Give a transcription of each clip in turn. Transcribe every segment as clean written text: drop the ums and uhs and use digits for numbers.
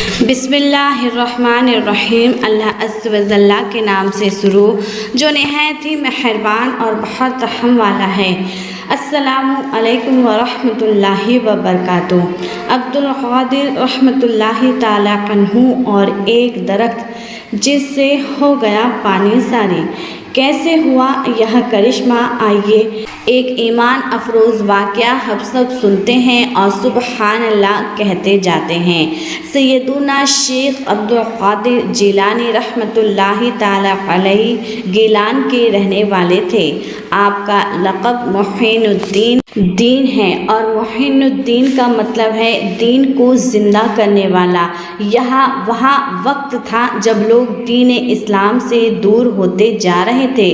بسم اللہ الرحمن الرحیم۔ اللہ عز و جل کے نام سے شروع جو نہایت ہی مہربان اور بہت رحم والا ہے۔ السلام علیکم ورحمۃ اللہ وبرکاتہ۔ عبد القادر رحمۃ اللہ تعالی عنہ اور ایک درخت جس سے ہو گیا پانی ساری، کیسے ہوا یہ کرشمہ؟ آئیے ایک ایمان افروز واقعہ ہم سب سنتے ہیں اور سبحان اللہ کہتے جاتے ہیں۔ سیدنا شیخ عبد القادر جیلانی رحمۃ اللہ تعالی علیہ گیلان کے رہنے والے تھے۔ آپ کا لقب محین الدین دین ہے، اور محین الدین کا مطلب ہے دین کو زندہ کرنے والا۔ وہاں وقت تھا جب لوگ دین اسلام سے دور ہوتے جا رہے تھے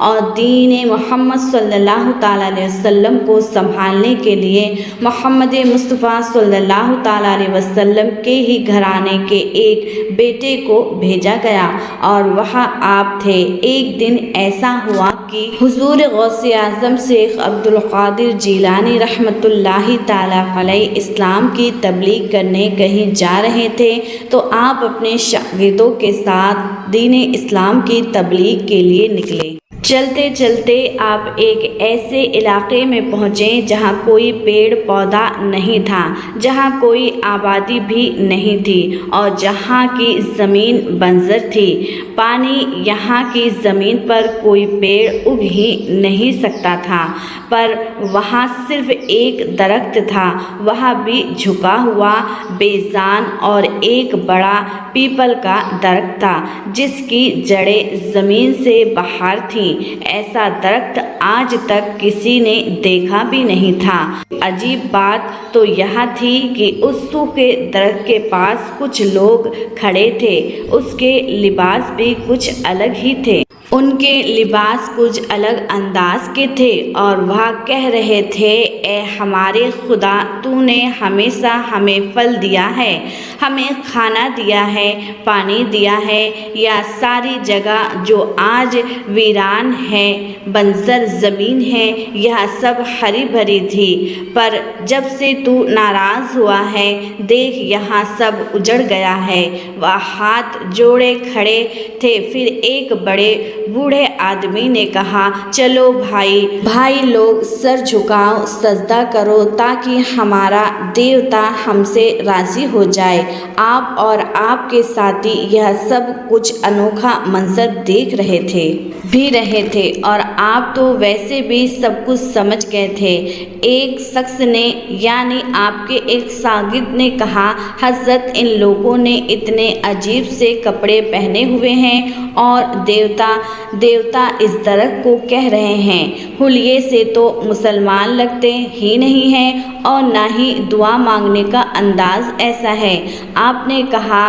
اور دین محمد صلی اللہ تعالیٰ علیہ وسلم کو سنبھالنے کے لیے محمد مصطفیٰ صلی اللہ تعالیٰ علیہ وسلم کے ہی گھرانے کے ایک بیٹے کو بھیجا گیا، اور وہاں آپ تھے۔ ایک دن ایسا ہوا کہ حضور غوث اعظم شیخ عبد القادر جیلانی رحمۃ اللہ تعالیٰ علیہ اسلام کی تبلیغ کرنے کہیں جا رہے تھے، تو آپ اپنے شاگردوں کے ساتھ دین اسلام کی تبلیغ کے لیے نکلے۔ چلتے چلتے آپ ایک ایسے علاقے میں پہنچے جہاں کوئی پیڑ پودا نہیں تھا، جہاں کوئی آبادی بھی نہیں تھی، اور جہاں کی زمین بنجر تھی۔ پانی یہاں کی زمین پر کوئی پیڑ اگ ہی نہیں سکتا تھا، پر وہاں صرف ایک درخت تھا، وہ بھی جھکا ہوا بے جان، اور ایک بڑا پیپل کا درخت تھا جس کی جڑیں زمین سے باہر تھیں۔ ایسا درخت آج تک کسی نے دیکھا بھی نہیں تھا۔ عجیب بات تو یہ تھی کہ اس سوکھے درخت کے پاس کچھ لوگ کھڑے تھے۔ اس کے لباس بھی کچھ الگ ہی تھے، ان کے لباس کچھ الگ انداز کے تھے، اور وہ کہہ رہے تھے، اے ہمارے خدا، تو نے ہمیشہ ہمیں پھل دیا ہے، ہمیں کھانا دیا ہے، پانی دیا ہے۔ یہ ساری جگہ جو آج ویران ہے، بنجر زمین ہے، یہ سب ہری بھری تھی، پر جب سے تو ناراض ہوا ہے، دیکھ یہاں سب اجڑ گیا ہے۔ وہ ہاتھ جوڑے کھڑے تھے، پھر ایک بڑے بوڑھے آدمی نے کہا، چلو بھائی لوگ سر جھکاؤ، سجدہ کرو، تاکہ ہمارا دیوتا ہم سے راضی ہو جائے۔ آپ اور آپ کے ساتھی یہ سب کچھ انوکھا منظر دیکھ رہے تھے، اور آپ تو ویسے بھی سب کچھ سمجھ گئے تھے۔ ایک شخص نے، یعنی آپ کے ایک شاگرد نے کہا، حضرت ان لوگوں نے اتنے عجیب سے کپڑے پہنے ہوئے ہیں، اور دیوتا اس درخت کو کہہ رہے ہیں۔ حلیے سے تو مسلمان لگتے ہی نہیں ہیں، اور نہ ہی دعا مانگنے کا انداز ایسا ہے۔ آپ نے کہا،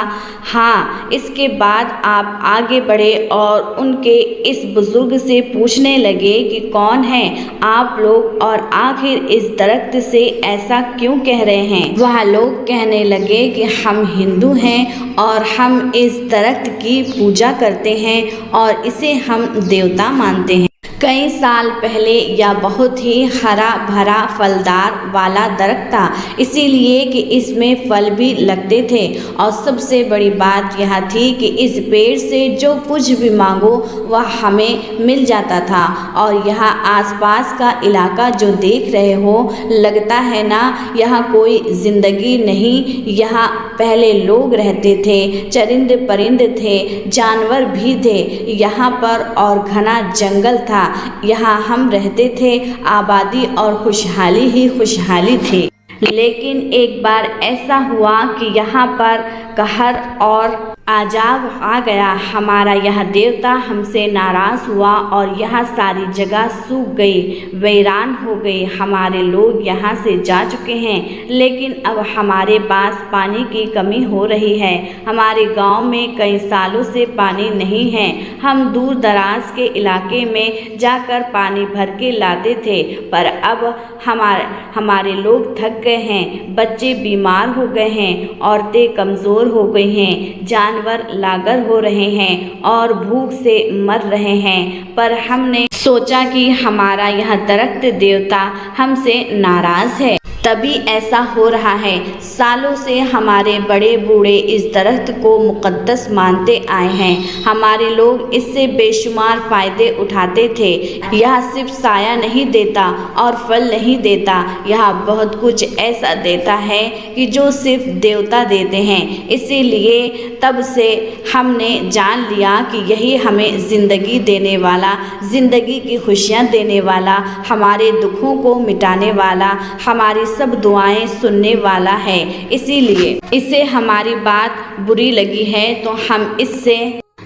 ہاں۔ اس کے بعد آپ آگے بڑھے اور ان کے اس بزرگ سے پوچھنے لگے کہ کون ہیں آپ لوگ، اور آخر اس درخت سے ایسا کیوں کہہ رہے ہیں؟ وہ لوگ کہنے لگے کہ ہم ہندو ہیں، اور ہم اس درخت کی پوجا کرتے ہیں، اور اسے ہم دیوتا مانتے ہیں۔ کئی سال پہلے یہ بہت ہی ہرا بھرا پھلدار والا درخت تھا، اسی لیے کہ اس میں پھل بھی لگتے تھے، اور سب سے بڑی بات یہ تھی کہ اس پیڑ سے جو کچھ بھی مانگو وہ ہمیں مل جاتا تھا۔ اور یہاں آس پاس کا علاقہ جو دیکھ رہے ہو، لگتا ہے نا یہاں کوئی زندگی نہیں۔ یہاں پہلے لوگ رہتے تھے، چرند پرند تھے، جانور بھی تھے یہاں پر، اور گھنا جنگل تھا۔ یہاں ہم رہتے تھے، آبادی اور خوشحالی ہی خوشحالی تھی۔ لیکن ایک بار ایسا ہوا کہ یہاں پر قہر اور عذاب آ گیا۔ ہمارا یہ دیوتا ہم سے ناراض ہوا، اور یہ ساری جگہ سوکھ گئی، ویران ہو گئی۔ ہمارے لوگ یہاں سے جا چکے ہیں، لیکن اب ہمارے پاس پانی کی کمی ہو رہی ہے۔ ہمارے گاؤں میں کئی سالوں سے پانی نہیں ہے۔ ہم دور دراز کے علاقے میں جا کر پانی بھر کے لاتے تھے، پر اب ہمارے لوگ تھک گئے ہیں، بچے بیمار ہو گئے ہیں، عورتیں کمزور ہو گئی ہیں، جانور لاغر ہو رہے ہیں، اور بھوک سے مر رہے ہیں۔ پر ہم نے سوچا کہ ہمارا یہ درخت دیوتا ہم سے ناراض ہے، تبھی ایسا ہو رہا ہے۔ سالوں سے ہمارے بڑے بوڑھے اس درخت کو مقدس مانتے آئے ہیں۔ ہمارے لوگ اس سے بے شمار فائدے اٹھاتے تھے۔ یہ صرف سایہ نہیں دیتا اور پھل نہیں دیتا، یہ بہت کچھ ایسا دیتا ہے کہ جو صرف دیوتا دیتے ہیں۔ اسی لیے تب سے ہم نے جان لیا کہ یہی ہمیں زندگی دینے والا، زندگی کی خوشیاں دینے والا، ہمارے دکھوں کو مٹانے والا، ہماری سب دعائیں سننے والا ہے۔ اسی لیے اسے ہماری بات بری لگی ہے تو ہم اس سے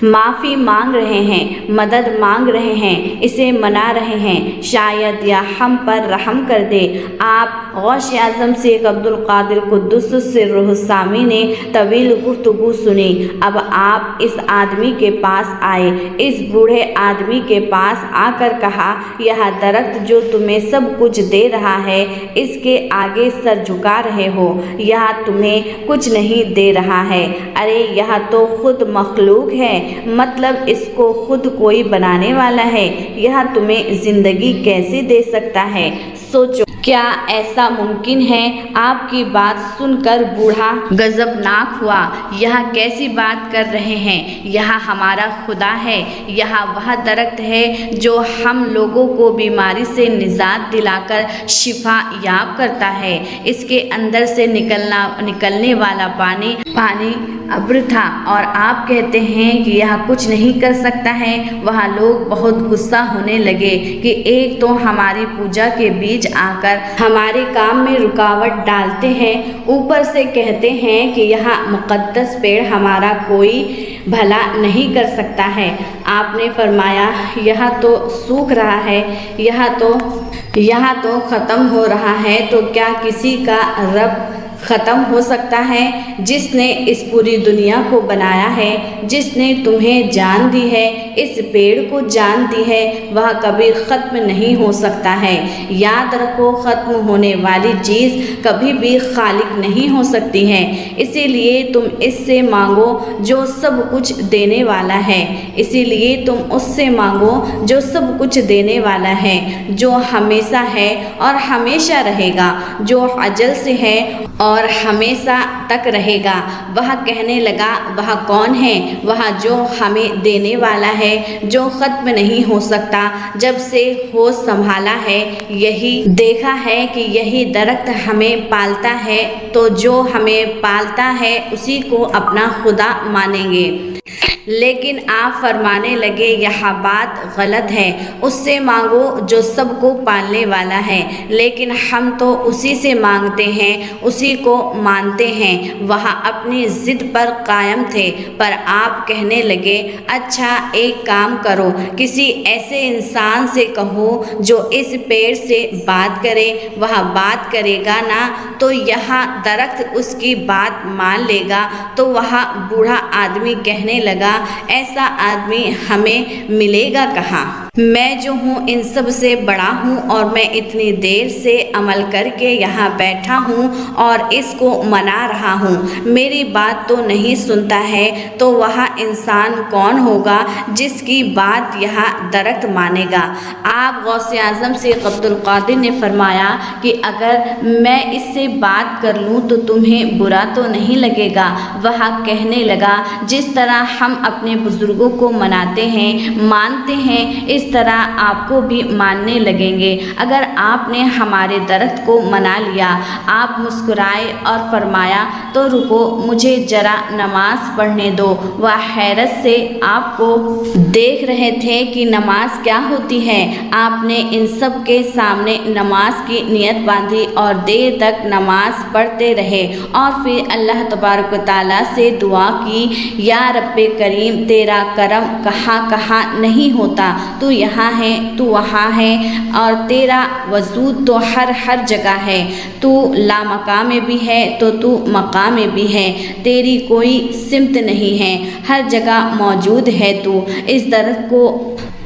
معافی مانگ رہے ہیں، مدد مانگ رہے ہیں، اسے منا رہے ہیں، شاید یا ہم پر رحم کر دے۔ آپ غوث اعظم شیخ عبد القادر قدس سرہ السامی نے طویل گفتگو سنی۔ اب آپ اس آدمی کے پاس آئے، اس بوڑھے آدمی کے پاس آ کر کہا، یہ درخت جو تمہیں سب کچھ دے رہا ہے، اس کے آگے سر جھکا رہے ہو، یہ تمہیں کچھ نہیں دے رہا ہے۔ ارے یہ تو خود مخلوق ہے، مطلب اس کو خود کوئی بنانے والا ہے، یہ تمہیں زندگی کیسے دے سکتا ہے؟ سوچو، کیا ایسا ممکن ہے؟ آپ کی بات سن کر بوڑھا غضبناک ہوا۔ یہ کیسی بات کر رہے ہیں؟ یہ ہمارا خدا ہے، یہ وہ درخت ہے جو ہم لوگوں کو بیماری سے نجات دلا کر شفا یاب کرتا ہے۔ اس کے اندر سے نکلنے والا پانی ابر تھا، اور آپ کہتے ہیں کہ یہ کچھ نہیں کر سکتا ہے۔ وہاں لوگ بہت غصہ ہونے لگے کہ ایک تو ہماری پوجا کے بیچ آ کر ہمارے کام میں رکاوٹ ڈالتے ہیں، اوپر سے کہتے ہیں کہ یہ مقدس پیڑ ہمارا کوئی بھلا نہیں کر سکتا ہے۔ آپ نے فرمایا، یہ تو سوکھ رہا ہے، یہ تو ختم ہو رہا ہے، تو کیا کسی کا رب ختم ہو سکتا ہے؟ جس نے اس پوری دنیا کو بنایا ہے، جس نے تمہیں جان دی ہے، اس پیڑ کو جان دی ہے، وہ کبھی ختم نہیں ہو سکتا ہے۔ یاد رکھو، ختم ہونے والی چیز کبھی بھی خالق نہیں ہو سکتی ہے۔ اسی لیے تم اس سے مانگو جو سب کچھ دینے والا ہے، اسی لیے تم اس سے مانگو جو سب کچھ دینے والا ہے، جو ہمیشہ ہے اور ہمیشہ رہے گا، جو اجل سے ہے اور ہمیشہ تک رہے گا۔ وہ کہنے لگا، وہ کون ہے؟ وہ جو ہمیں دینے والا ہے، جو ختم نہیں ہو سکتا۔ جب سے ہوش سنبھالا ہے، یہی دیکھا ہے کہ یہی درخت ہمیں پالتا ہے، تو جو ہمیں پالتا ہے اسی کو اپنا خدا مانیں گے۔ لیکن آپ فرمانے لگے، یہ بات غلط ہے، اس سے مانگو جو سب کو پالنے والا ہے۔ لیکن ہم تو اسی سے مانگتے ہیں، اسی کو مانتے ہیں۔ وہ اپنی ضد پر قائم تھے، پر آپ کہنے لگے، اچھا ایک کام کرو، کسی ایسے انسان سے کہو جو اس پیڑ سے بات کرے۔ وہ بات کرے گا نا تو یہ درخت اس کی بات مان لے گا۔ تو وہ بوڑھا آدمی کہنے لگا، ایسا آدمی ہمیں ملے گا کہاں؟ میں جو ہوں ان سب سے بڑا ہوں، اور میں اتنی دیر سے عمل کر کے یہاں بیٹھا ہوں اور اس کو منا رہا ہوں، میری بات تو نہیں سنتا ہے، تو وہ انسان کون ہوگا جس کی بات یہ درخت مانے گا؟ آپ غوث اعظم شیخ عبد القادر نے فرمایا کہ اگر میں اس سے بات کر لوں تو تمہیں برا تو نہیں لگے گا؟ وہ کہنے لگا، جس طرح ہم اپنے بزرگوں کو مناتے ہیں، مانتے ہیں، اس طرح آپ کو بھی ماننے لگیں گے۔ اگر آپ نے ہمارے درخت کو منا لیا۔ آپ مسکرائے اور فرمایا، تو رکو، مجھے ذرا نماز پڑھنے دو۔ وہ حیرت سے آپ کو دیکھ رہے تھے کہ نماز کیا ہوتی ہے۔ آپ نے ان سب کے سامنے نماز کی نیت باندھی اور دیر تک نماز پڑھتے رہے، اور پھر اللہ تبارک و تعالیٰ سے دعا کی، یا رب کریم، تیرا کرم کہاں کہاں نہیں ہوتا، تو یہاں ہے، تو وہاں ہے، اور تیرا وجود تو ہر جگہ ہے، تو لا مقام میں بھی ہے تو مقام میں بھی ہے، تیری کوئی سمت نہیں ہے، ہر جگہ موجود ہے تو۔ اس درخت کو